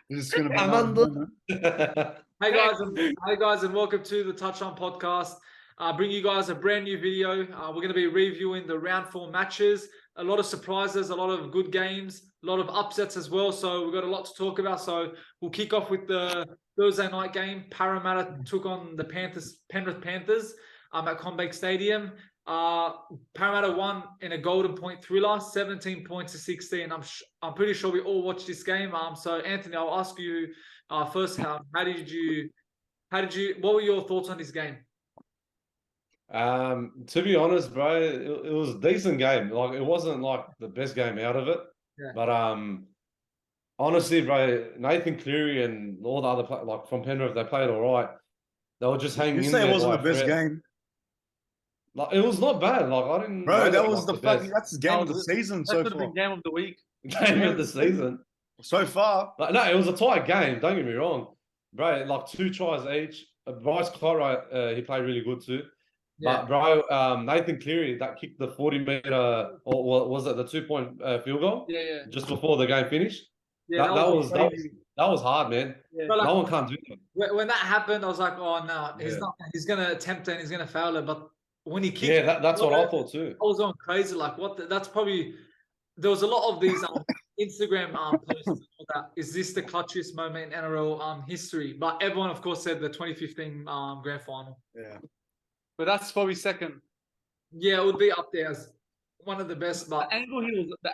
It's gonna be Amanda. Hey guys, and welcome to the Touchline podcast. Bring you guys a brand new video. We're going to be reviewing the round 4 matches. A lot of surprises, a lot of good games, a lot of upsets as well. So we've got a lot to talk about. So we'll kick off with the Thursday night game. Parramatta took on the Penrith Panthers at CommBank Stadium. Parramatta won in a golden point thriller, 17 points to 16. I'm pretty sure we all watched this game. So Anthony, I'll ask you first. What were your thoughts on this game? To be honest, bro, it was a decent game. Like, it wasn't like the best game out of it, but honestly, bro, Nathan Cleary and all the other like from Penrith, they played all right. They were just hanging in there. You say it wasn't the best game? Like, it was not bad. Like, I didn't. Bro, that was the fucking. That's the game of the season so far. Game of the week. Game of the season so far. Like, no, it was a tight game. Don't get me wrong, bro. Like 2 tries each. Bryce Cartwright, he played really good too. Yeah. But bro, Nathan Cleary that kicked the 40-meter, or was it the 2-point field goal? Yeah. Just before the game finished. Yeah, that was hard, man. Yeah. Like, no one can't do that. When that happened, I was like, oh no, he's not. He's gonna attempt it and he's gonna fail it. But when he kicked, that's what I thought too. I was going crazy. Like, what? That's probably. There was a lot of these Instagram posts that is this the clutchiest moment in NRL history? But everyone, of course, said the 2015 grand final. Yeah, but that's probably second. Yeah, it would be up there as one of the best. But the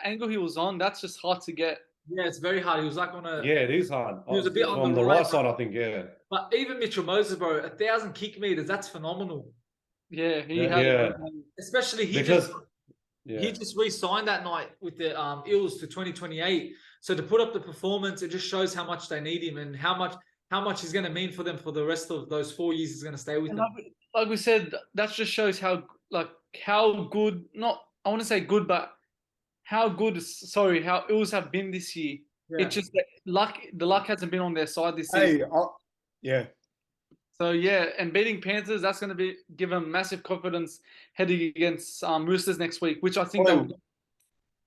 angle he was on, that's just hard to get. Yeah, it's very hard. He was like on a. Yeah, it is hard. He was a bit on the right side, I think. Yeah. But even Mitchell Moses, bro, 1,000 kick meters. That's phenomenal. Yeah, he had. Especially he just re-signed that night with the Eels to 2028. So to put up the performance, it just shows how much they need him and how much he's going to mean for them for the rest of those 4 years. He's going to stay with them. Like we said, that just shows how good. Not I want to say good, but how good. Sorry, how Eels have been this year. Yeah. It's just that the luck hasn't been on their side this season. Yeah. So yeah, and beating Panthers, that's going to give them massive confidence heading against Roosters next week, which I think.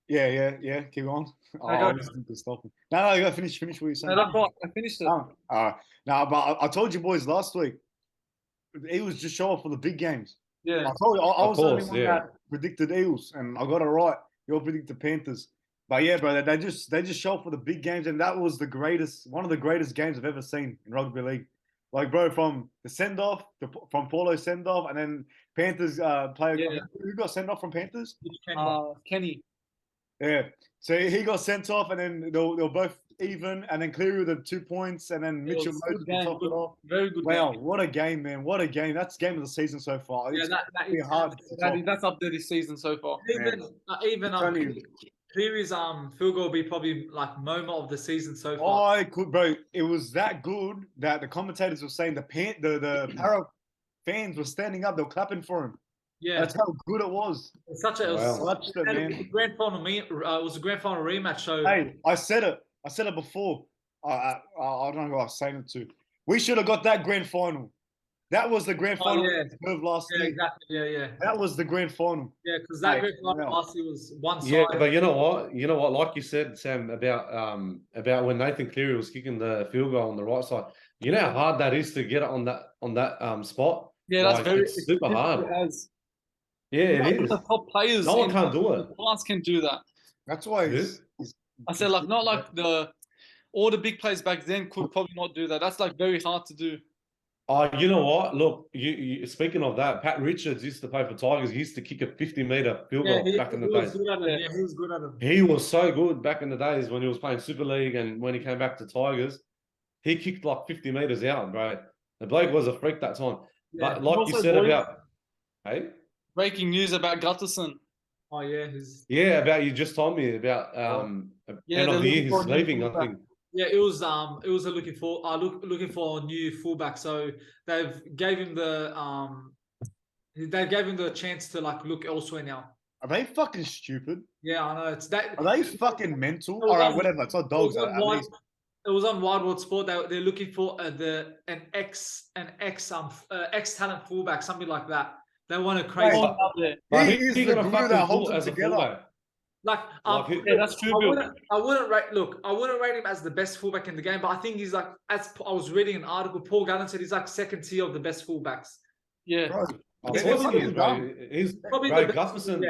Yeah. Keep on. I just need to stop him. No, you got to finish what you're saying. No, I finished it. No, but I told you boys last week, the Eels just show up for the big games. Yeah, I told you I was the only one that predicted Eels, and I got it right. You all predicted Panthers. But yeah, bro, they just show up for the big games, and that was one of the greatest games I've ever seen in rugby league. Like, bro, from the send-off, from Paulo's send-off, and then Panthers player. Yeah. Who got sent off from Panthers? Kenny. Yeah. So he got sent off, and then they were both even, and then Cleary with the 2 points, and then Mitchell Moses topped it off. Very good. Wow, what a game, man! What a game! That's game of the season so far. Yeah, it's hard. That's up there this season so far. Even Cleary's field goal will be probably like moment of the season so far. Oh, it could, bro. It was that good that the commentators were saying the Para fans were standing up, they were clapping for him. Yeah, that's how good it was. It's such a grand final. It was a grand final rematch. So hey, I said it before. I don't know who I was saying it to. We should have got that grand final. That was the grand final last year. Exactly. Yeah. That was the grand final. Yeah, because that grand final last year was one side. Yeah, but you know what? Like you said, Sam, about when Nathan Cleary was kicking the field goal on the right side. You know how hard that is to get it on that spot. Yeah, that's super hard. Yeah, it is. The top players. No one can't do it. The class can do that. That's why I said not like all the big players back then could probably not do that. That's very hard to do. Oh, you know what? Look, you speaking of that, Pat Richards used to play for Tigers. He used to kick a 50-meter field goal back in the days. Yeah, he was good at it. He was so good back in the days when he was playing Super League and when he came back to Tigers. He kicked like 50 meters out, bro. The bloke was a freak that time. Yeah. But like you said about... Hey? Breaking news about Gutterson. Oh, yeah. About you just told me about end of the year he's leaving, I think. Yeah, it was looking for a new fullback. So they gave him the chance to look elsewhere now. Are they fucking stupid? Yeah, I know. It's that. Are they fucking mental? All right, whatever. It's not dogs. It was on Wild World Sport. They're looking for an ex talent fullback, something like that. They want a crazy. He is the glue that holds them together. Like, that's true. I wouldn't rate him as the best fullback in the game, but I think he's like, as I was reading an article, Paul Gallen said he's like second tier of the best fullbacks. Yeah. Bro, Of course he is, bro. He's Probably bro, the best,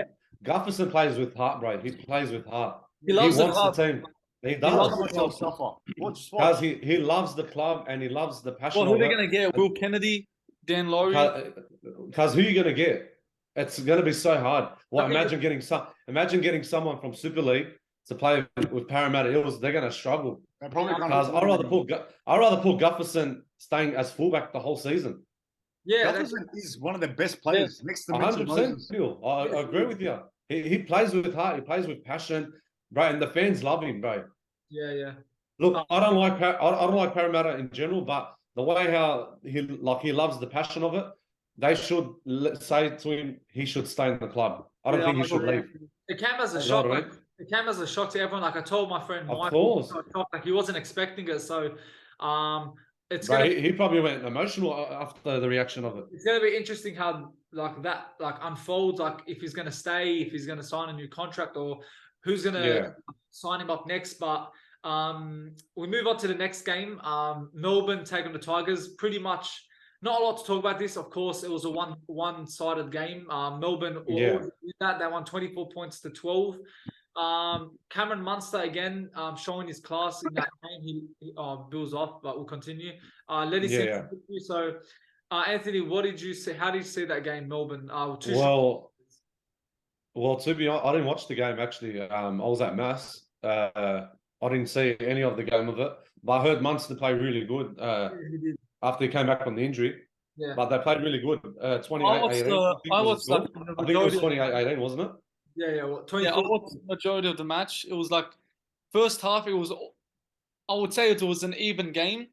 Gufferson plays with heart, bro. He plays with heart. He loves wants the the team. He How does. much I'll suffer. Because he loves the club and he loves the passion. Well, who of are they it. going to get? Will Kennedy, Dan Laurie? Because who are you going to get? It's going to be so hard. Well, imagine getting someone from Super League to play with Parramatta Eels. They're going to struggle. Because I'd rather put Gufferson staying as fullback the whole season. Yeah, Gufferson is one of the best players next to 100%. Phil, I agree with you. He plays with heart. He plays with passion, bro, and the fans love him, bro. Yeah. Look, I don't like Parramatta in general, but the way how he loves the passion of it, they should say to him he should stay in the club. I don't think he should leave. It came as a shock. It came as a shock to everyone. Like I told my friend Michael, like he wasn't expecting it. So, it's he probably went emotional after the reaction of it. It's gonna be interesting how that unfolds. Like if he's gonna stay, if he's gonna sign a new contract, or who's gonna sign him up next. But we move on to the next game. Melbourne taking the Tigers. Pretty much not a lot to talk about this. Of course, it was a one-sided game. Melbourne did that. They won 24 points to 12. Cameron Munster again showing his class in that game. He bills off, but we'll continue. So, Anthony, what did you see? How did you see that game, Melbourne? Well, to be honest, I didn't watch the game actually. I was at mass. I didn't see any of the game of it, but I heard Munster play really good after he came back from the injury. Yeah, but they played really good. 28-18. I watched I think it was 28-18, wasn't it? Yeah. I watched the majority of the match. It was like first half. It was, I would say, it was an even game.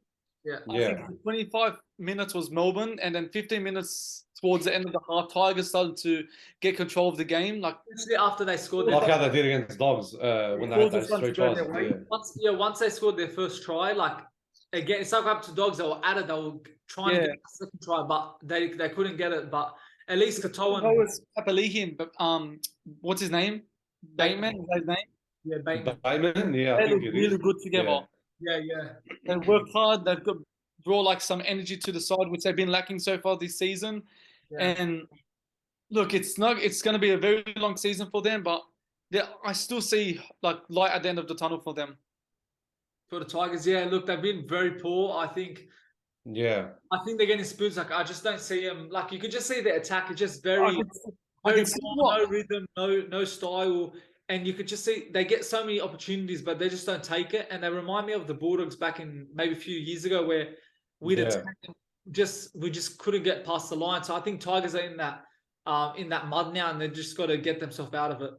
Yeah. I think 25 minutes was Melbourne, and then 15 minutes towards the end of the half, Tigers started to get control of the game. Like especially after they scored. Like how they did against Dogs when they had those 3 tries. Once they scored their first try, like again, it's like up to Dogs. They were at it. They were trying to get the second try, but they couldn't get it. But at least Katoa was Papalihi, but what's his name? Bateman, is that his name? Yeah, Bateman. Yeah, they look really good together. Yeah. They work hard. They've got draw like some energy to the side, which they've been lacking so far this season. Yeah. And look, it's going to be a very long season for them, but I still see like light at the end of the tunnel for them. For the Tigers, look, they've been very poor. I think they're getting spoons. Like I just don't see them. Like you could just see the attack is just very no rhythm, no style, and you could just see they get so many opportunities, but they just don't take it. And they remind me of the Bulldogs back in maybe a few years ago, where we'd attack and we just couldn't get past the line. So I think Tigers are in that mud now, and they just got to get themselves out of it.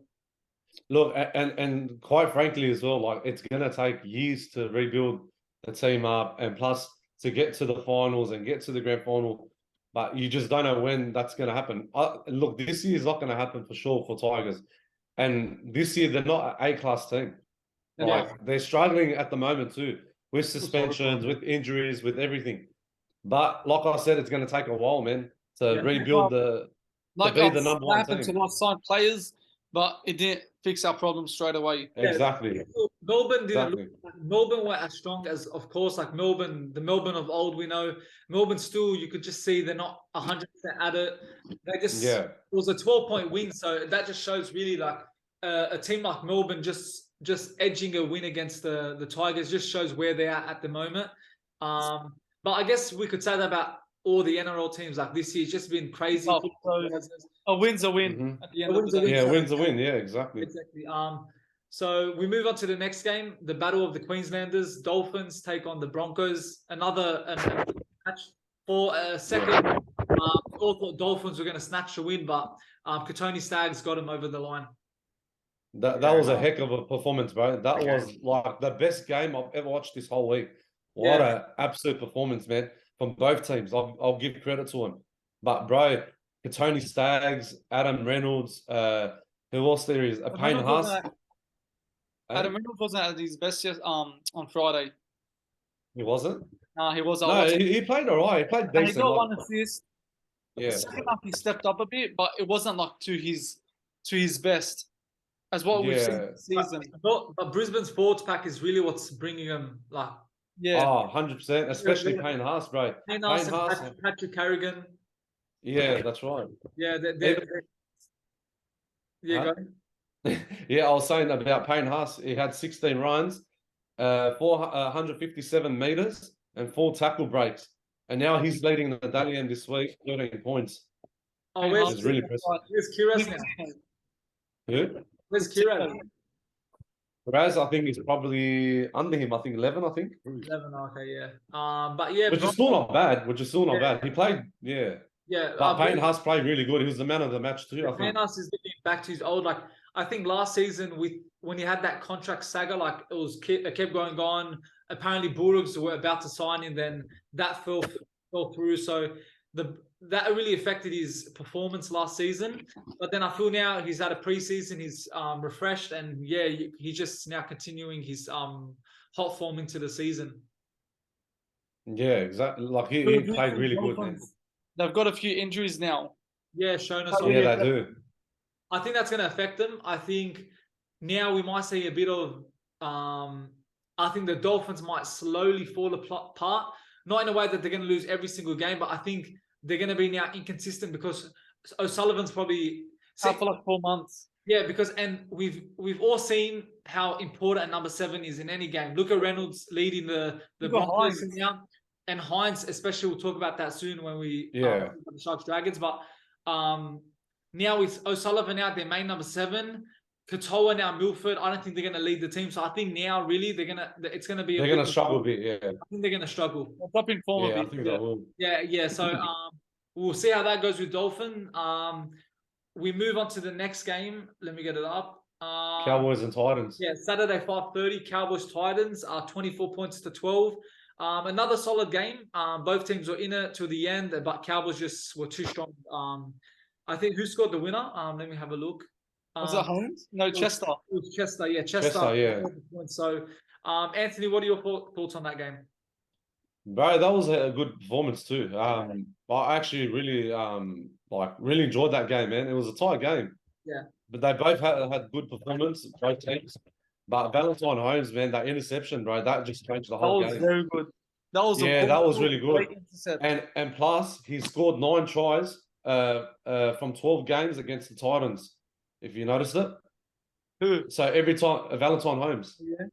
Look, and quite frankly as well, like it's gonna take years to rebuild the team up, and plus to get to the finals and get to the grand final. But you just don't know when that's going to happen. Look, this year is not going to happen for sure for Tigers. And this year, they're not an A-class team. They're struggling at the moment too, with suspensions, with injuries, with everything. But like I said, it's going to take a while, man, to rebuild to be the number one team. To sign players, but it didn't fix our problem straight away. Exactly. Melbourne didn't Melbourne were as strong as, of course, like Melbourne, the Melbourne of old, we know. Melbourne still, you could just see they're not 100% at it. They just, it was a 12-point win. So that just shows really like a team like Melbourne just edging a win against the Tigers just shows where they're at the moment. But I guess we could say that about all the NRL teams. Like this year, it's just been crazy. A win's a win at the end of the day. Yeah, a win's a win. Yeah, exactly. So we move on to the next game, the Battle of the Queenslanders. Dolphins take on the Broncos. Another match for a second. All thought Dolphins were going to snatch the win, but Katoni Staggs got him over the line. That was a heck of a performance, bro. That was like the best game I've ever watched this whole week. What an absolute performance, man, from both teams. I'll give credit to them. But, bro, Katoni Staggs, Adam Reynolds, who else there is? Payne Haas. Adam Reynolds wasn't at his best on Friday. He wasn't? No, he wasn't. No, he played all right. He played decent. He got 1 assist. Yeah. Second half, he stepped up a bit, but it wasn't like to his best. as what we've seen Yeah. this season. But Brisbane's forwards pack is really what's bringing them. Like, Yeah, Oh, 100%. Especially Payne Haas, bro. Payne Payne Haas Haas. and Patrick Carrigan. Yeah, that's right. Yeah, Huh? go. Yeah, I was saying about Payne Haas. He had 16 runs, 457 meters, and 4 tackle breaks. And now he's leading the medallion this week, 13 points. Oh, This is really impressive. where's Kiraz now? Who? Where's Kiraz? Raz, I think, is probably under him. I think 11. I think. 11. Okay, yeah. But yeah, Which is still not bad. Which is still not bad. He played, yeah. Yeah, But Payne Haas played really good. He was the man of the match too. I think. Payne Haas is getting back to his old. Like, I think last season when he had that contract saga, like it kept going on. Apparently, Bulldogs were about to sign him, then that fell through. So that really affected his performance last season. But then I feel now he's had a preseason, he's refreshed, and yeah, he's just now continuing his hot form into the season. Yeah, exactly. Like he played really good, man. They've got a few injuries now. Yeah, showing us. Yeah, they do. I think that's going to affect them. I think now we might see a bit of. I think the Dolphins might slowly fall apart. Not in a way that they're going to lose every single game, but I think they're going to be now inconsistent because O'Sullivan's probably out for like 4 months. Yeah, and we've all seen how important number 7 is in any game. Look at Reynolds leading the Broncos now, and Hynes especially. We'll talk about that soon when we the Sharks Dragons. But now with O'Sullivan out, their main number 7. Katoa now, Milford. I don't think they're going to lead the team. So I think now, really, it's going to be. They're going to struggle a bit, yeah. I think they're going to struggle. Dropping form yeah, a bit. I think they will. Yeah. So we'll see how that goes with Dolphin. We move on to the next game. Let me get it up. Cowboys and Titans. Yeah, Saturday 5:30. Cowboys Titans. 24 points to 12. Another solid game. Both teams were in it to the end, but Cowboys just were too strong. I think who scored the winner? Let me have a look. Was it Holmes? No, Chester. It was Chester, yeah. Chester, yeah. So, Anthony, what are your thoughts on that game? Bro, that was a good performance too. I actually really really enjoyed that game, man. It was a tight game. Yeah. But they both had good performance, both teams. But Valentine Holmes, man, that interception, bro, that just changed the whole game. That was very good. That was that was really good. And plus, he scored 9 tries from 12 games against the Titans. If you noticed it. Who? So every time, Valentine Holmes. Yeah.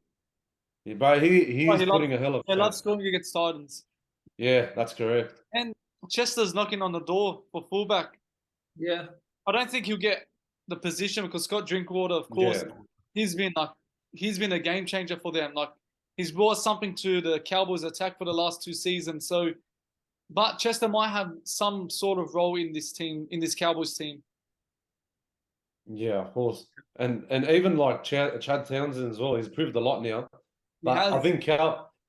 Yeah, bro, he's putting a hell of. He loves scoring against Titans. Yeah, that's correct. And Chester's knocking on the door for fullback. Yeah. I don't think he'll get the position because Scott Drinkwater, of course, he's been a game changer for them. Like he's brought something to the Cowboys attack for the last 2 seasons. So, but Chester might have some sort of role in this team, in this Cowboys team. Yeah, of course, and even like Chad Townsend as well. He's proved a lot now. But I think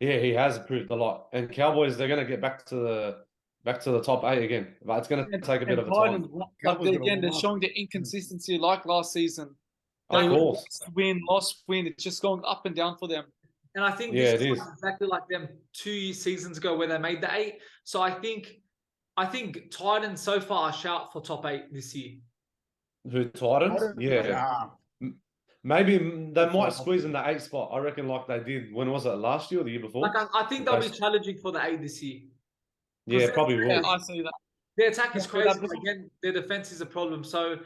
he has proved a lot. And Cowboys, they're going to get back to the top 8 again. But it's going to take a bit of a time. They're showing the inconsistency like last season. Of course, lost win. It's just going up and down for them. And I think it is is exactly like them 2 seasons ago where they made the 8. So I think Titans so far shout for top 8 this year. Who, Titans? Yeah. Maybe they might squeeze in the 8 spot. I reckon like they did, when was it, last year or the year before? Like I think they'll be challenging for the 8 this year. Yeah, probably will. Yeah, I see that. Their attack is crazy. Again, their defense is a problem. So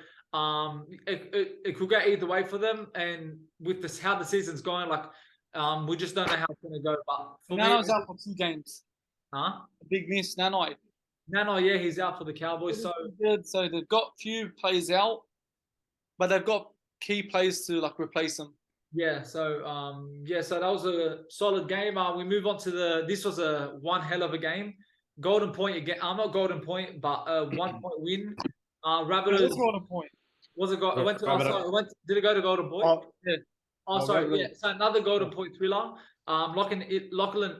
it could go either way for them. And with this how the season's going, like we just don't know how it's gonna go. But Nano's out for 2 games. Huh? Big miss, Nano, yeah, he's out for the Cowboys. So they've got few players out, but they've got key players to like replace them. Yeah, so so that was a solid game. We move on to this was one hell of a game. Golden Point again. I'm not Golden Point, but 1 point win. Rabbitohs. Golden Point. Was it did it go to Golden Point? Yeah. Oh, sorry. Yeah. So another Golden Point thriller. Lachlan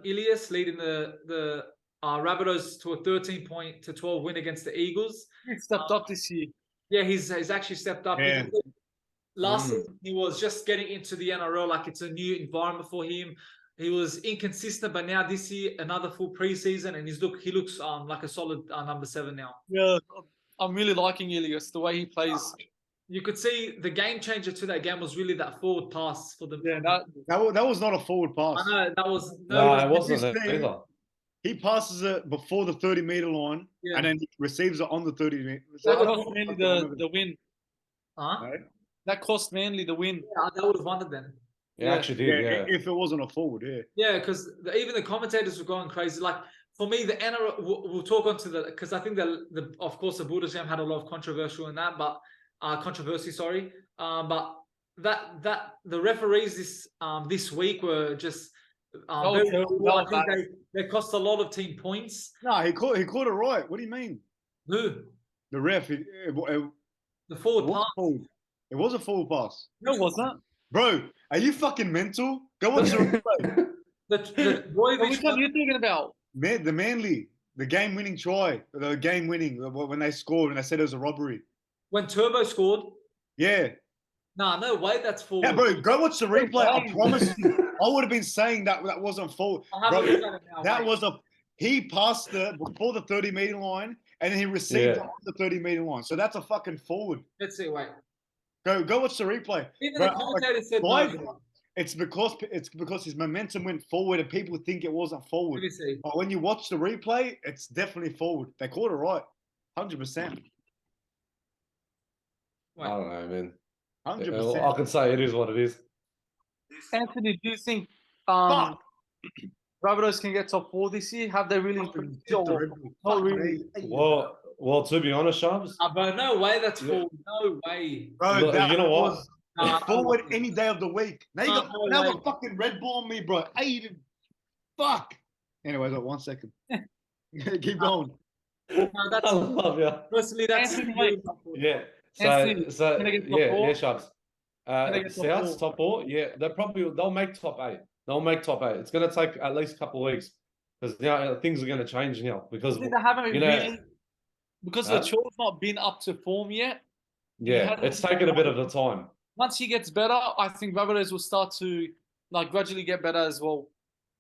Ilias leading the Rabbitohs to a 13 to 12 win against the Eagles. He stepped up this year. Yeah, he's actually stepped up. Yeah. Last season, he was just getting into the NRL, like it's a new environment for him. He was inconsistent, but now this year, another full preseason, and he looks like a solid number 7 now. Yeah, I'm really liking Ilias, the way he plays. you could see the game changer to that game was really that forward pass for the. Yeah, that was not a forward pass. I know that was No, it wasn't either. He passes it before the 30-meter line, and then he receives it on the 30-meter. that cost Manly the win. Huh? Right? That cost Manly the win. Yeah, that would have won it then. It actually did, yeah. If it wasn't a forward, yeah. Yeah, because even the commentators were going crazy. Like for me, the NRL. We'll talk on to the because I think the of course the Buddhist game had a lot of controversial in that, but controversy, sorry. But that the referees this week were just very poor. I think they cost a lot of team points. No, he caught it right. What do you mean? Who? The ref. The forward pass. It was a forward pass. No, it wasn't. Bro, are you fucking mental? Go watch the replay. The boy Which one are you talking about? The Manly, the game-winning try, the game-winning when they scored and they said it was a robbery. When Turbo scored. Yeah. Nah, no way. That's forward. Yeah, bro, go watch the replay. I promise you, I would have been saying that wasn't forward. Bro, that was he passed before the 30-meter line, and then he received it on the 30-meter line. So that's a fucking forward. Let's see. Wait. Go watch the replay. Even the commentator said no. It's because his momentum went forward and people think it wasn't forward. Let me see. But when you watch the replay, it's definitely forward. They caught it right, 100%. I don't know, man. 100%. I can say it is what it is. Anthony, do you think Rabbitohs can get top 4 this year? Have they really improved? Not really. Well, to be honest, Shams. But no way that's forward. No way. Bro, Look, you know what? It's forward any day of the week. Now you got another fucking Red Bull on me, bro. Fuck. Anyways, 1 second. Keep going. No, I love you. Personally, that's Yeah. Yeah, Shams. South's top 4. Yeah, they'll make top 8. They'll make top 8. It's going to take at least a couple of weeks because now things are going to change now because they haven't really, because the Chor's not been up to form yet. Yeah, it's taken a bit of the time. Once he gets better, I think Rabbitohs will start to gradually get better as well.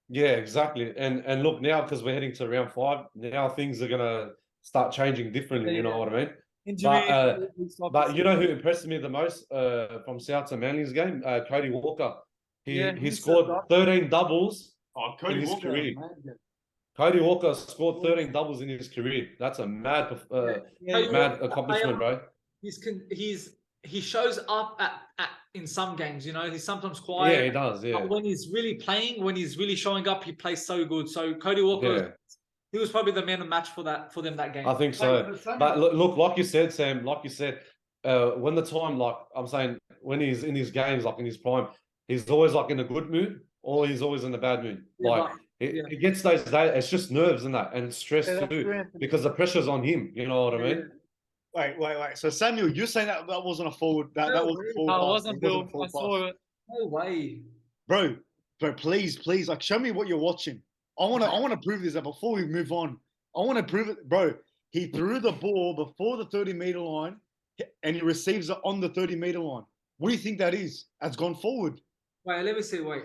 Yeah, exactly. And look now because we're heading to round 5. Now things are going to start changing differently. You know what I mean? But you know who impressed me the most from South to Manly's game? Cody Walker. He scored 13 doubles in his career. Cody Walker scored 13 doubles in his career. That's a mad accomplishment, bro. He shows up at in some games. You know, he's sometimes quiet. Yeah, he does. Yeah. But when he's really playing, when he's really showing up, he plays so good. So Cody Walker, he was probably the man of the match for them that game. I think so. But look, like you said, Sam, when the time, I'm saying, when he's in his games, in his prime, he's always in a good mood, or he's always in a bad mood. He gets those days. It's just nerves and that, and stress too, because the pressure's on him. You know what I mean? Wait. So Samuel, you're saying that wasn't a forward? That wasn't a forward. No, it wasn't, Bill. I saw it. No way, bro. Please, show me what you're watching. I want to prove this. Before we move on, I want to prove it, bro. He threw the ball before the 30-meter line, and he receives it on the 30-meter line. What do you think that is? That's gone forward. Wait, let me see. Wait.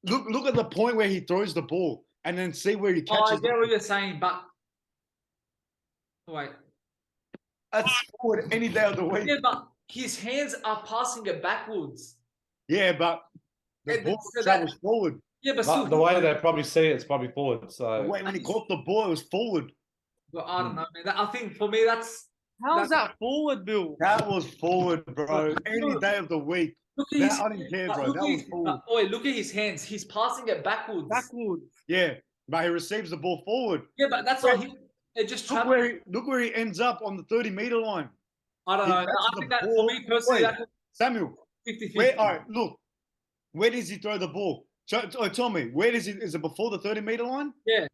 Look at the point where he throws the ball, and then see where he catches. I get what you're saying, but wait. That's forward any day of the week. Yeah, but his hands are passing it backwards. Yeah, but the ball travels forward. Yeah, but the way they probably see it, it's probably forward. So when he caught the ball, it was forward. Well, I don't know, man. I think for me, how's that forward, Bill? That was forward, bro. Any day of the week. I didn't care, bro. That was forward. Oi, look at his hands. He's passing it backwards. Yeah, but he receives the ball forward. Yeah, but that's not him. It just look where he ends up on the 30-meter line. I don't know. I think that for me personally, Samuel. 50-50. All right, look. Where does he throw the ball? Tell me, is it before the 30-meter line? Yeah.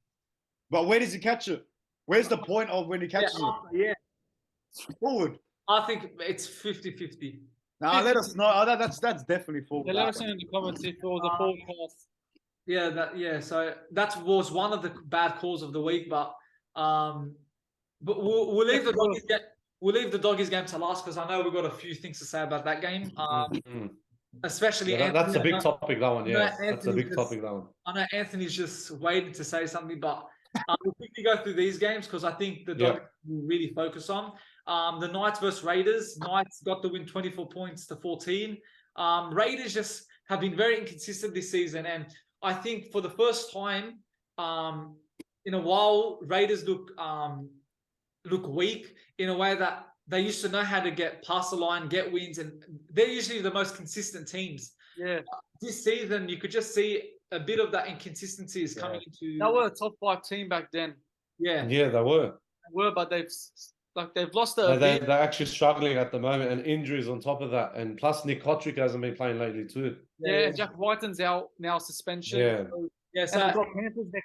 But where does he catch it? Where's the point of when he catches it? Yeah. Forward. I think it's 50-50. Nah, let us know. That's definitely forward. Yeah, let us know in the comments if it was a forward pass. Yeah, so that was one of the bad calls of the week, but we'll leave the doggies game. We'll leave the doggies game to last because I know we've got a few things to say about that game. Especially that's a big topic, that one. Yeah, that's a big topic, that one. I know Anthony's just waiting to say something, but we'll quickly go through these games because I think the doggies will really focus on. The Knights versus Raiders. Knights got the win 24 points to 14. Raiders just have been very inconsistent this season. And I think for the first time in a while, Raiders look weak in a way that they used to know how to get past the line, get wins, and they're usually the most consistent teams. Yeah. This season, you could just see a bit of that inconsistency is coming into. They were a top 5 team back then. Yeah. Yeah, they were. They were, but they've lost They're actually struggling at the moment, and injuries on top of that, and plus Nick Kotrick hasn't been playing lately too. Yeah, Jack Whiten's out now, suspension. Yeah. So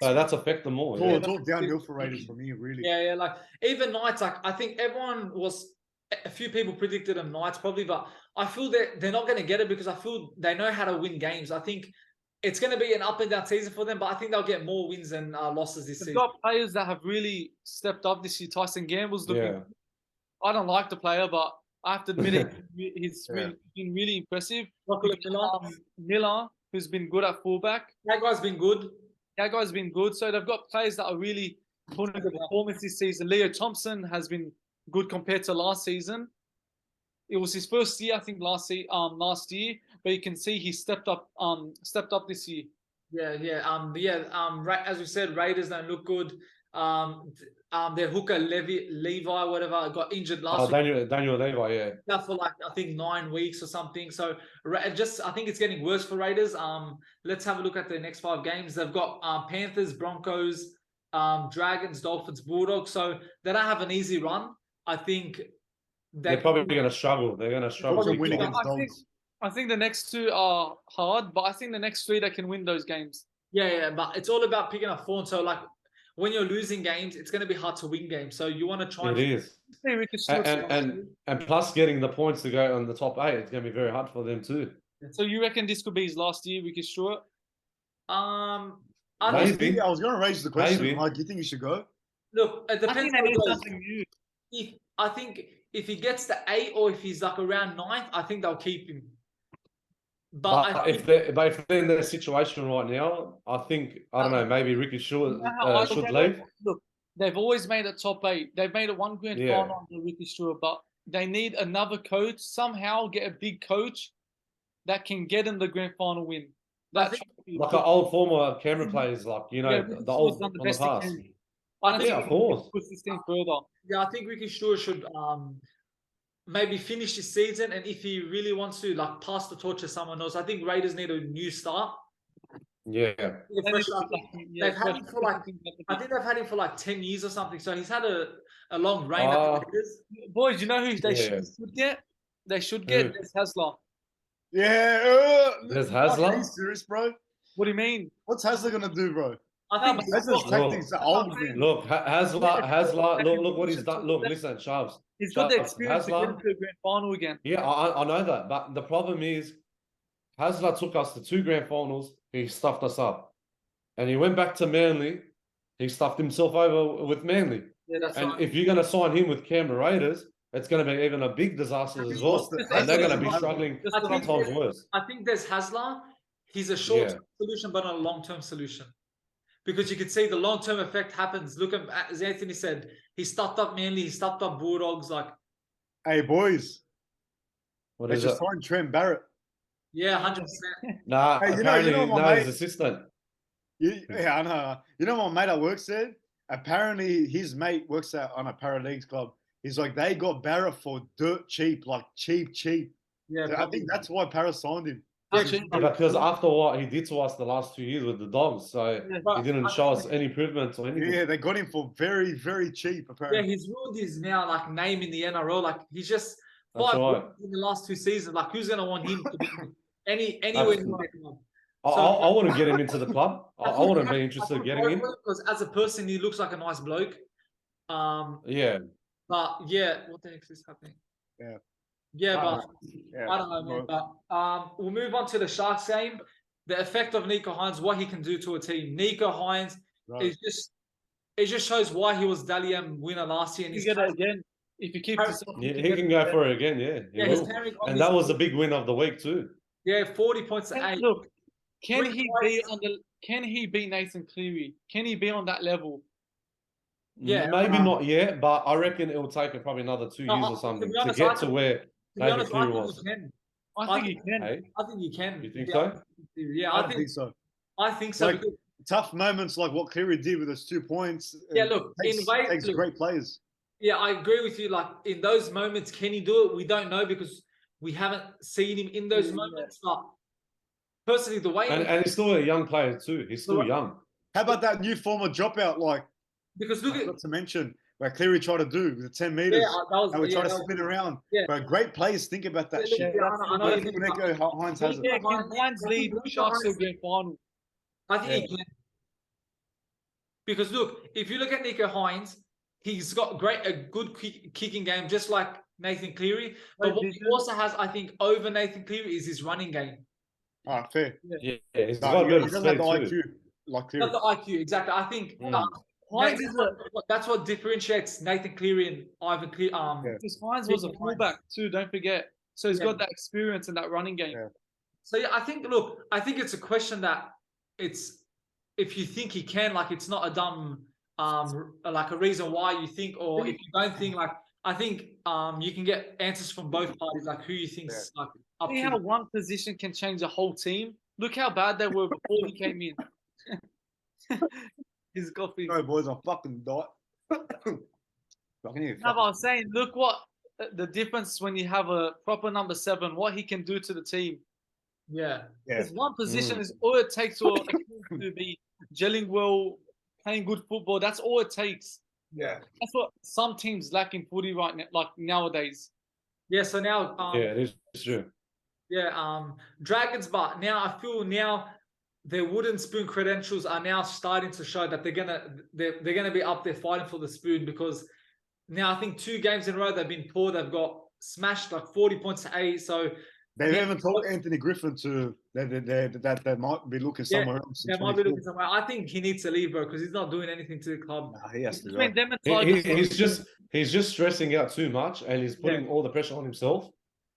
that's affect them all. Yeah. It's all downhill for Raiders for me, really. Yeah, like even Knights, like I think everyone was. A few people predicted them Knights probably, but I feel that they're not going to get it because I feel they know how to win games. I think it's going to be an up and down season for them, but I think they'll get more wins than losses this season. They've got players that have really stepped up this year. Tyson Gamble's looking. I don't like the player, but I have to admit it. He's been really impressive. Miller, who's been good at fullback. That guy's been good. So they've got players that are really putting the performance this season. Leo Thompson has been good compared to last season. It was his first year, I think, last year, but you can see he stepped up this year. As we said, Raiders don't look good. Their hooker Levi, whatever, got injured last week. Daniel Levi, yeah. That for like I think 9 weeks or something. So I think it's getting worse for Raiders. Let's have a look at the next 5 games. They've got Panthers, Broncos, Dragons, Dolphins, Bulldogs. So they don't have an easy run. I think they're probably going to struggle. They're going to struggle to win against Dogs. I think the next 2 are hard, but I think the next 3 they can win those games. Yeah, but it's all about picking up form. So like when you're losing games, it's going to be hard to win games. So you want to try. It is. And plus getting the points to go on the top 8, it's going to be very hard for them too. So you reckon this could be his last year, Ricky Stewart? Maybe. I was going to raise the question. Maybe. Mike, do you think he should go? Look, it depends. I think they need something new. I think if he gets to 8 or if he's like around 9th, I think they'll keep him. But if they're in that situation right now, I think, I don't know, maybe Ricky Stewart should leave. Look, they've always made it top 8. They've made it 1 grand final under Ricky Stewart, but they need another coach. Somehow get a big coach that can get them the grand final win. Like an old former Canberra players, like, you know, the old on the past. Of course. Push this thing further. Yeah, I think Ricky Stewart should maybe finish this season, and if he really wants to like pass the torch to someone else, I think Raiders need a new start. Yeah. They've had him for like, I think they've had him for like 10 years or something. So he's had a long reign at the Raiders. Boys, you know who they should get? They should get Des Hasler. Yeah. Des Hasler? Are you serious, bro? What do you mean? What's Hasler going to do, bro? I think Hasler's tactics are old, man. Look, Hasler, look what he's done. Look, listen, Sharps. He's got the experience to get into a grand final again. Yeah, I know that. But the problem is, Hasler took us to 2 grand finals. He stuffed us up. And he went back to Manly. He stuffed himself over with Manly. Yeah, that's and right. if you're going to sign him with Canberra Raiders, it's going to be even a big disaster as well. And they're going to be struggling 10 times worse. I think there's Hasler. He's a short-term solution, but not a long-term solution. Because you can see the long-term effect happens. Look at, as Anthony said, he stuffed up Manly, he stuffed up Bulldogs. Like, hey, boys. What they is just it? signed Trent Barrett. Yeah, 100%. Nah, hey, apparently, his assistant. Yeah, I know. You know what my mate at work said? Apparently, his mate works on a para-leagues club. He's like, they got Barrett for dirt cheap, like cheap. Yeah, so I think that's why Para signed him. Because after what he did to us the last 2 years with the Dogs, so he didn't show us any improvements or anything. Yeah, they got him for very, very cheap, apparently. Yeah, he's ruined his now like name in the NRL. Like he's just That's 5 right. in the last 2 seasons. Like who's gonna want him to be anywhere in the club? I wouldn't get him into the club. I wouldn't be interested in getting him. Because as a person, he looks like a nice bloke. Yeah. But yeah, what the heck is happening? Yeah, but I don't know, man. But we'll move on to the Sharks game. The effect of Nico Hynes, what he can do to a team. Nico Hynes is it just shows why he was Dally M winner last year. And he's get it again. If he keeps he can go for it again, and that was the big win of the week too. Yeah, 40 points to 8. Look, can he be Nathan Cleary? Can he be on that level? Yeah, maybe not yet, but I reckon it will take probably another 2 years or something to get to where Nathan Cleary was. I think you can. Hey? I think you can. You think so? Yeah, I think so. I think so. Like, tough moments like what Cleary did with his 2 points. Yeah, look, takes great players. Yeah, I agree with you. Like in those moments, can he do it? We don't know because we haven't seen him in those moments. But personally, the way and he's still a young player too. He's still young. How about that new form of dropout? Like, because look at not to mention what Cleary tried to do with the 10 meters. Yeah, and we try to spin around. Yeah. But great players think about that shit. I know Nico Hynes has it. Yeah, can Hynes lead Sharks to a grand final? I think he can. Because look, if you look at Nico Hynes, he's got a good kicking game, just like Nathan Cleary. But what he also has, I think, over Nathan Cleary is his running game. All right, fair. Yeah, he's got a bit of the IQ too. like Cleary. Not the IQ, exactly. I think Hynes that's what differentiates Nathan Cleary and Ivan Cleary. Because Hynes was a fullback too, don't forget. So he's got that experience in that running game. Yeah. So yeah, I think it's a question that it's if you think he can, like it's not a dumb like a reason why you think, or if you don't think, like I think you can get answers from both parties, like who you think's like up See to. how one position can change the whole team? Look how bad they were before he came in. His coffee. No, boys, I'm fucking died. No, but I'm saying, look what the difference when you have a proper number 7, what he can do to the team. Yeah. Because one position is all it takes for a team to be gelling well, playing good football. That's all it takes. Yeah. That's what some teams lack in footy right now, like nowadays. Yeah. So now. Yeah, it is true. Yeah. Dragons, but now I feel their wooden spoon credentials are now starting to show that they're gonna be up there fighting for the spoon, because now I think 2 games in a row they've been poor. They've got smashed like 40 points to 8. So they haven't told Anthony Griffin to that they might be looking somewhere else. They might be looking somewhere. I think he needs to leave, bro, because he's not doing anything to the club. Nah, he has to go. He's just stressing out too much, and he's putting all the pressure on himself.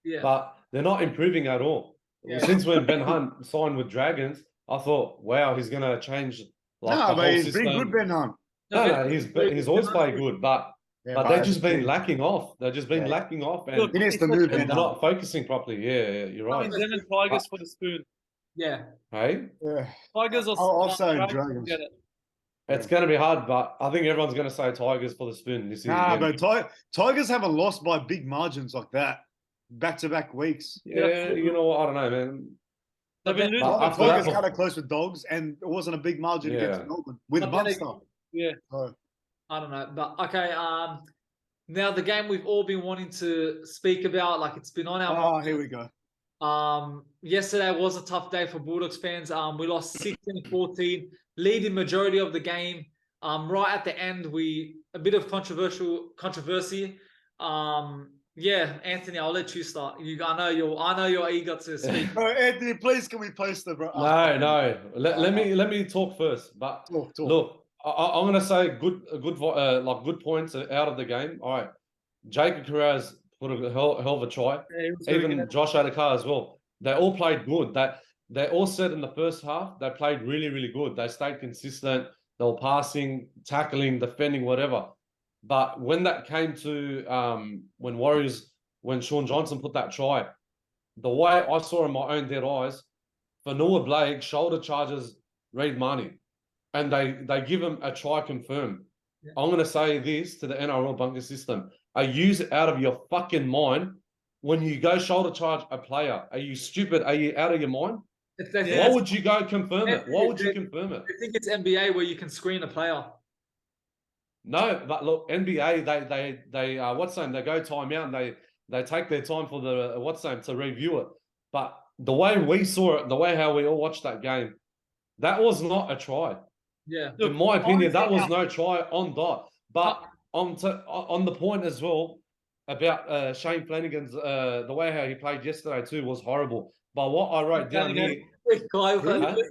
Yeah. But they're not improving at all. Yeah. Since when Ben Hunt signed with Dragons, I thought, wow, he's gonna change the whole he's system. been good, Ben Hunt. No, he's always played good, but they've just been lacking off. They've just been lacking off, and he needs to move. they're not focusing properly. Yeah, you're right. Them and Tigers for the spoon. Yeah. Hey, Tigers or I'll say Dragons. It's going to be hard, but I think everyone's going to say Tigers for the spoon this year. But Tigers haven't lost by big margins like that back-to-back weeks. Yeah, you know what? I don't know, man. They've been losing. Tigers cut it close with Dogs, and it wasn't a big margin against Melbourne with Munster. Yeah. So, I don't know, but okay. Now the game we've all been wanting to speak about, like it's been on our mind. here we go. Yesterday was a tough day for Bulldogs fans. We lost 16-14, leading majority of the game. Right at the end, a bit of controversy. Yeah, Anthony, I'll let you start. I know you're eager to speak. Anthony, please, can we post it, bro? No. Let me talk first. But talk. Look, I'm gonna say good points out of the game. All right, Jacob Carraz put a hell of a try. Yeah, even Josh Adokar as well. They all played good. They all said in the first half they played really, really good. They stayed consistent. They were passing, tackling, defending, whatever. But when that came to when Sean Johnson put that try, the way I saw in my own dead eyes, Fanua Blake shoulder charges Reid Marnie, and they give him a try confirmed. Yeah. I'm going to say this to the NRL bunker system. Are you out of your fucking mind when you go shoulder charge a player? Are you stupid? Are you out of your mind? Why would you go confirm it? Why would you confirm it? I think it's NBA where you can screen a player. No, but look, NBA, they what's the name? They go timeout and they take their time for the to review it. But the way we saw it, the way how we all watched that game, that was not a try. Yeah. In my opinion, that was no try on dot. But on the point as well about Shane Flanagan's the way how he played yesterday too was horrible. But what I wrote down here, Kyle Flanagan.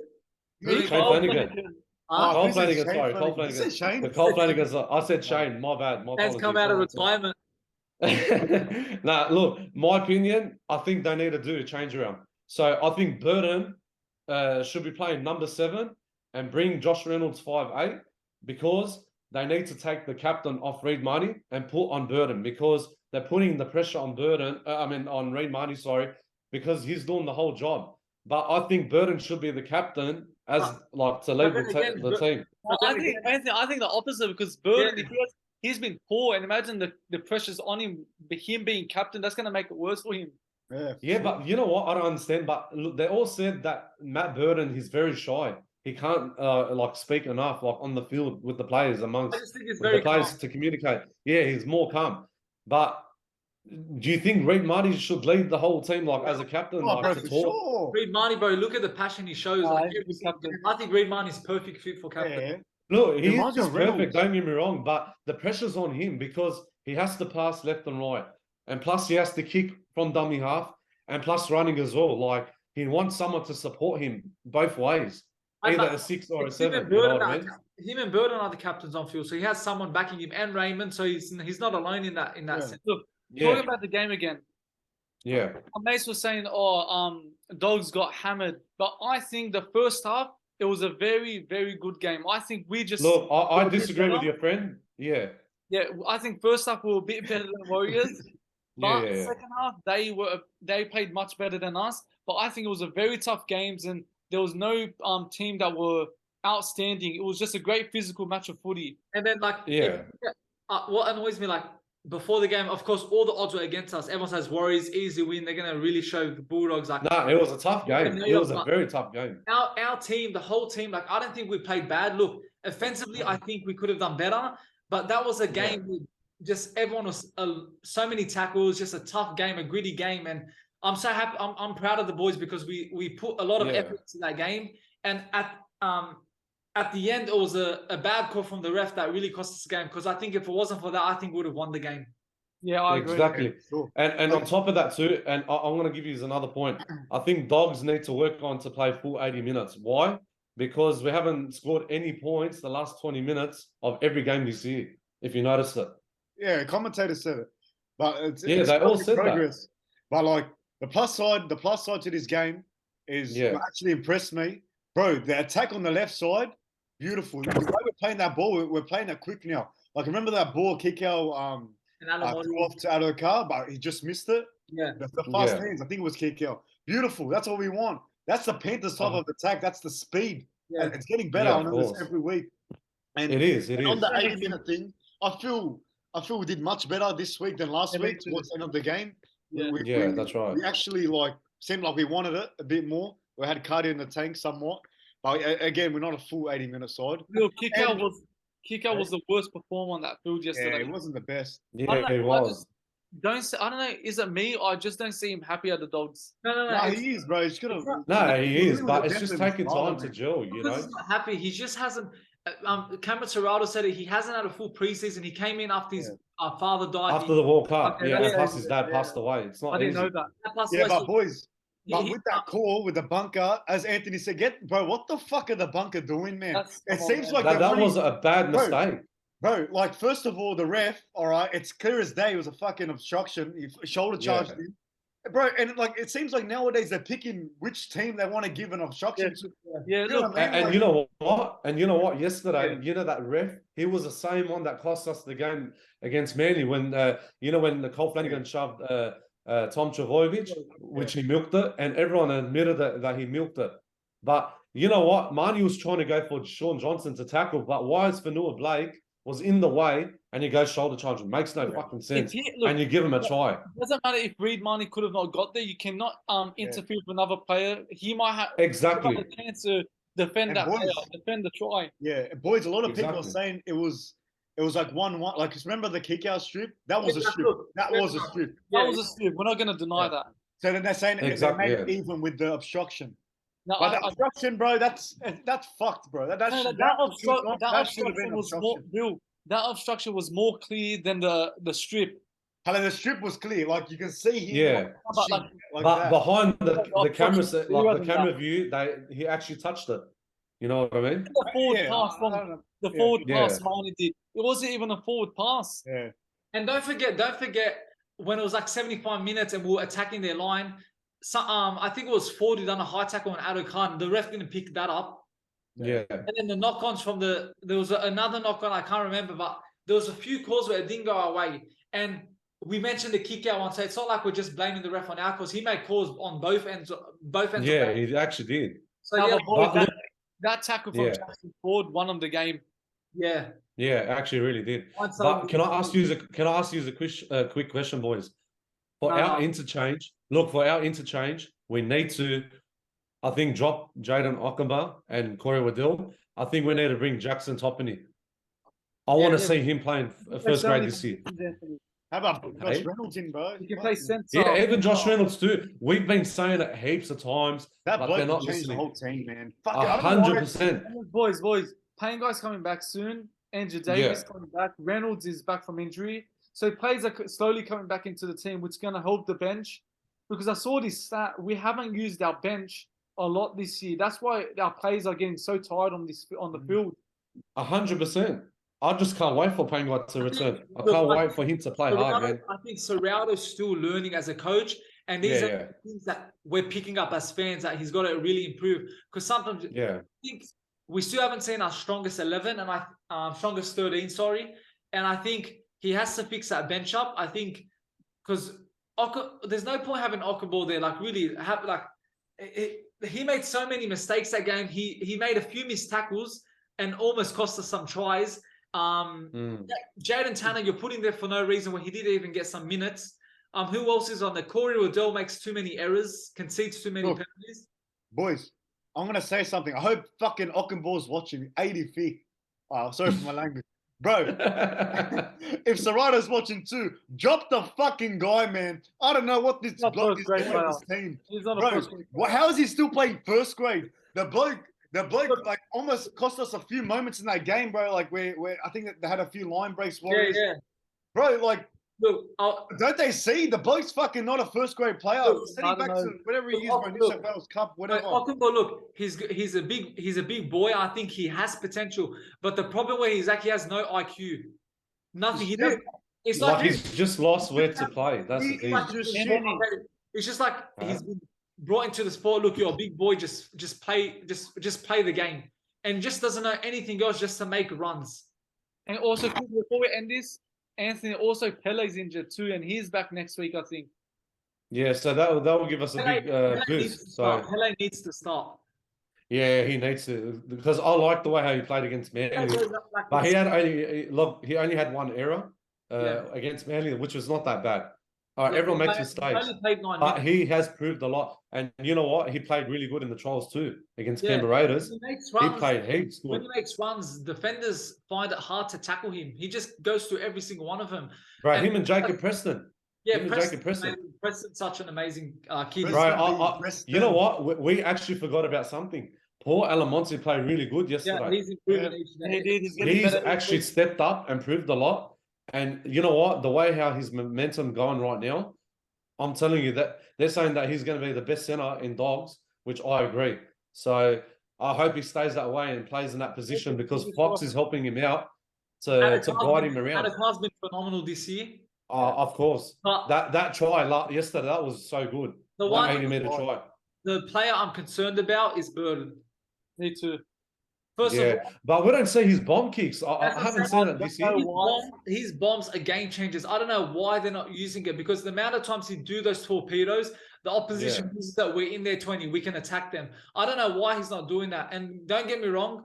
Shane Flanagan. Cole Flanagan, sorry, Cole Flanagan. You said Shane? Cole Flanagan. I said Shane. My bad. Has come out of retirement. Nah, look, my opinion, I think they need to do a change around. So I think Burton should be playing number 7 and bring Josh Reynolds 5'8", because they need to take the captain off Reed Marnie and put on Burden, because they're putting the pressure on on Reed Marnie, sorry, because he's doing the whole job. But I think Burden should be the captain to lead the team. I think the opposite, because Burden, he's been poor, and imagine the pressure's on him. Him being captain, that's going to make it worse for him. Yeah, but you know what? I don't understand. But look, they all said that Matt Burden, he's very shy. He can't speak enough on the field with the players I just think it's very calm to communicate. Yeah, he's more calm. But do you think Reed Marnie should lead the whole team as a captain? Bro, for sure. Reed Marnie, bro, look at the passion he shows. I think Reed Marnie's perfect fit for captain. Yeah. Look, he's perfect, don't get me wrong, but the pressure's on him because he has to pass left and right. And plus he has to kick from dummy half, and plus running as well. He wants someone to support him both ways. Either a 6 or a 7. Him and Burden are the captains on field, so he has someone backing him, and Raymond, so he's not alone in that sense. Look, talking about the game again. Yeah. My mates were saying, Dogs got hammered, but I think the first half it was a very, very good game. I think we just look. I disagree with your friend. Yeah. Yeah, I think first half we were a bit better than Warriors, but second half they played much better than us. But I think it was a very tough games, and there was no team that were outstanding. It was just a great physical match of footy. And then what annoys me, before the game, of course, all the odds were against us. Everyone says Warriors easy win. They're gonna really show the Bulldogs. No, it was a tough game. It was a very tough game. Our team, the whole team, I don't think we played bad. Look, offensively, I think we could have done better. But that was a game with just everyone was so many tackles, just a tough game, a gritty game, and I'm so happy. I'm proud of the boys because we put a lot of effort into that game. And at the end, it was a bad call from the ref that really cost us the game. Because I think if it wasn't for that, I think we would have won the game. Yeah, I agree. Exactly. Sure. And on top of that too, and I'm going to give you another point. I think Dogs need to work on to play full 80 minutes. Why? Because we haven't scored any points the last 20 minutes of every game this year, if you noticed it. Yeah, commentators said it. But it's they all said progress. That. But the plus side to this game is what actually impressed me. Bro, the attack on the left side, beautiful. The way we're playing that ball, we're playing that quick now. Remember that ball kick out off to Adokar, but he just missed it? Yeah. The fast hands, I think it was kick out. Beautiful. That's what we want. That's the Panthers type of attack. That's the speed. Yeah. And it's getting better on this every week. And it is. On the 80-minute thing, I feel we did much better this week than last week towards the end of the game. Yeah, that's right. We actually seemed like we wanted it a bit more. We had cardio in the tank somewhat. But again, we're not a full 80-minute side. Look, Kickout was the worst performer on that field yesterday. Yeah, it wasn't the best. Yeah, it was. I don't know. Is it me or I just don't see him happy at the Dogs? No. He is, bro. He's gonna. No, he is, but it's just taking time to gel. You know, he's not happy. He just hasn't. Cameron Serrato said it. He hasn't had a full preseason. He came in after his father died. After the World Cup, and plus his dad passed away. It's not easy. I didn't know that. Yeah, but boys. But with that call with the bunker, as Anthony said, what the fuck are the bunker doing, man? It seems like that was a bad mistake. Bro, first of all, the ref, all right, it's clear as day. It was a fucking obstruction. He shoulder charged him. Bro, and it seems like nowadays they're picking which team they want to give an obstruction to. Yeah, look. And you know what? And you know what? Yesterday, you know that ref, he was the same one that cost us the game against Manly when, when Nicole Flanagan shoved Tom Travojevic, which he milked it, and everyone admitted that he milked it. But you know what? Marnie was trying to go for Sean Johnson to tackle, but why is Fanua Blake was in the way and he goes shoulder charge? It makes no fucking sense. And you give him a try. It doesn't matter if Reed Marnie could have not got there. You cannot interfere with another player. He might have a chance to defend player, defend the try. Yeah, boys, a lot of people are saying it was like 1-1. Remember the kick out strip? That was a strip. That was a strip. That was a strip. We're not going to deny that. So then they're saying they made it even with the obstruction. No, but the obstruction, bro, that's fucked, bro. That obstruction was more clear than the strip. The strip was clear, you can see him. Yeah, but behind the camera, the camera view, he actually touched it. You know what I mean? The forward pass the forward pass Marnie did. It wasn't even a forward pass. Yeah. And don't forget when it was 75 minutes and we were attacking their line. So, I think it was Ford who done a high tackle on Addo Khan. The ref didn't pick that up. Yeah. And then the knock-ons from there was another knock-on, I can't remember, but there was a few calls where it didn't go our way. And we mentioned the kick-out one, so it's not like we're just blaming the ref on our calls. He made calls on both ends. Yeah, he actually did. So Now, yeah, boys, that tackle from Yeah. Jackson Ford won him the game. yeah. Yeah, actually really did. But can I ask you a quick question, boys? For our interchange, we need to, I think, drop Jaden Okamba and Corey Waddell. I think we need to bring Jackson Toppany. I want to see him playing first grade this year. How about Josh Reynolds in, bro? You can play centre. Yeah, even Josh Reynolds too. We've been saying it heaps of times, That but bloke they're not changed listening. the whole team, man. Fuck it, I don't know why- 100%. Boys, Payne guy's coming back soon. Andrew Davis coming back. Reynolds is back from injury. So players are slowly coming back into the team, which is going to help the bench. Because I saw this stat, we haven't used our bench a lot this year. That's why our players are getting so tired on the field. 100%. I just can't wait for Payne to return. I can't wait for him to play hard, man. I think Serrato's still learning as a coach, and these are things that we're picking up as fans that he's got to really improve. Because sometimes I think we still haven't seen our strongest 11 and strongest 13, sorry. And I think he has to fix that bench up. I think because there's no point having Okaball there. Like really, he made so many mistakes that game. He made a few missed tackles and almost cost us some tries. Jaden Tanner, you're putting there for no reason when he didn't even get some minutes. Who else is on there? Corey Waddell makes too many errors, concedes too many penalties. Boys, I'm gonna say something. I hope fucking Ockenball's watching 80 feet. Oh, sorry for my language. Bro, if Serrato's watching too, drop the fucking guy, man. I don't know what this bloke is doing with this team. Bro, how is he still playing first grade? The bloke like almost cost us a few moments in that game, bro. Like where I think that they had a few line breaks. Warriors. Yeah. Bro, like, look, don't they see the bloke's fucking not a first grade player? Send him back to whatever he is, bro. New South Wales Cup, whatever. Look, he's a big boy. I think he has potential, but the problem where he's at, he has no IQ. Nothing. He doesn't. It's like he's just lost where to play. That's the thing. It's just like he's been brought into the sport. Look, you're a big boy. Just play the game, and just doesn't know anything else, just to make runs. And also, before we end this, Anthony, also Pele's injured too, and he's back next week, I think. Yeah, so that will give us a big boost. So Pele needs to start. Yeah, he needs to, because I like the way how he played against Manly. But he only had one error against Manly, which was not that bad. Everyone makes mistakes, but he has proved a lot. And you know what? He played really good in the trials too against Canberra Raiders. He played heaps good. When he makes runs, defenders find it hard to tackle him. He just goes through every single one of them. Bro, him and Jacob Preston. Yeah, Preston's such an amazing kid. Bro, you know what? We actually forgot about something. Paul Alamonte played really good yesterday. Yeah, he's improving each day. He's actually stepped up and proved a lot. And you know what? The way how his momentum going right now, I'm telling you that they're saying that he's going to be the best center in Dogs, which I agree. So I hope he stays that way and plays in that position, because Fox is helping him out to guide him around. Adek has been phenomenal this year. Of course. But that try yesterday, that was so good. The 180-meter try. The player I'm concerned about is Burden. Me too. First of all, but we don't see his bomb kicks. I haven't seen it this year. His bombs are game changers. I don't know why they're not using it, because the amount of times he do those torpedoes, the opposition thinks that we're in their 20, we can attack them. I don't know why he's not doing that. And don't get me wrong,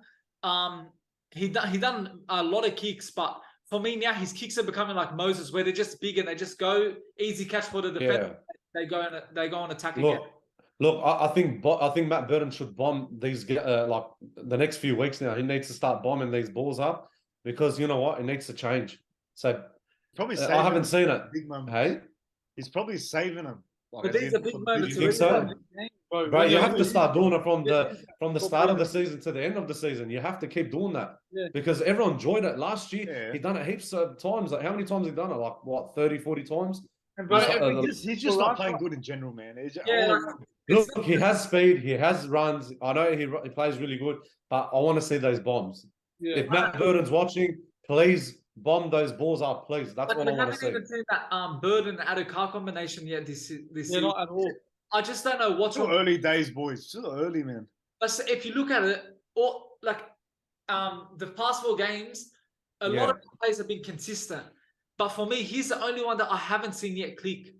he done a lot of kicks, but for me now his kicks are becoming like Moses, where they're just big and they just go easy catch for the defender. They go on attack again. Look, I think Matt Burton should bomb these like the next few weeks now. He needs to start bombing these balls up, because you know what, it needs to change. So probably I haven't seen it. Hey, he's probably saving them. But these are big moments. You think so? Bro, you have to start doing it from the start of the season to the end of the season. You have to keep doing that, because everyone enjoyed it last year. He done it heaps of times. Like, how many times he done it? Like what, 30, 40 times? He's just not playing good in general, man. Look, he has speed, he has runs. I know he plays really good, but I want to see those bombs. If Matt Burton's watching, please bomb those balls up, please. That's what I want to see. I haven't even seen that Burton Adokar combination yet this season. Not at all. I just don't know what's wrong. Early days, boys. Still early, man. But if you look at it, the past 4 games, a lot of players have been consistent. But for me, he's the only one that I haven't seen yet click.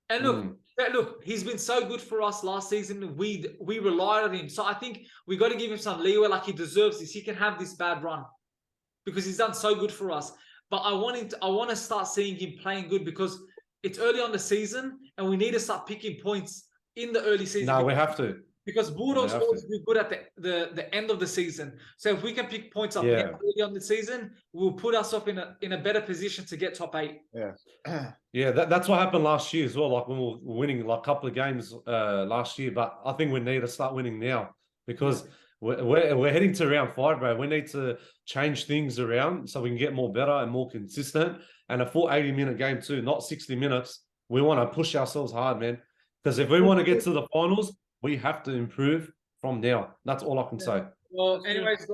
And look, he's been so good for us last season. We relied on him. So I think we got to give him some leeway. Like, he deserves this. He can have this bad run because he's done so good for us. But I want to start seeing him playing good because it's early on the season and we need to start picking points in the early season. No, we have to. Because Bulldogs always do good at the end of the season. So if we can pick points up early on the season, we'll put ourselves in a better position to get top 8. Yeah, that's what happened last year as well. Like, when we were winning like a couple of games last year, but I think we need to start winning now because we're heading to round 5, bro. We need to change things around so we can get more better and more consistent. And a full 80-minute game too, not 60 minutes. We want to push ourselves hard, man. Because if we want to get to the finals, we have to improve from now. That's all I can say. Well, anyways,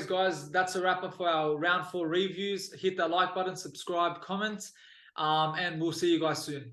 guys, that's a wrap up for our round 4 reviews. Hit that like button, subscribe, comment, and we'll see you guys soon.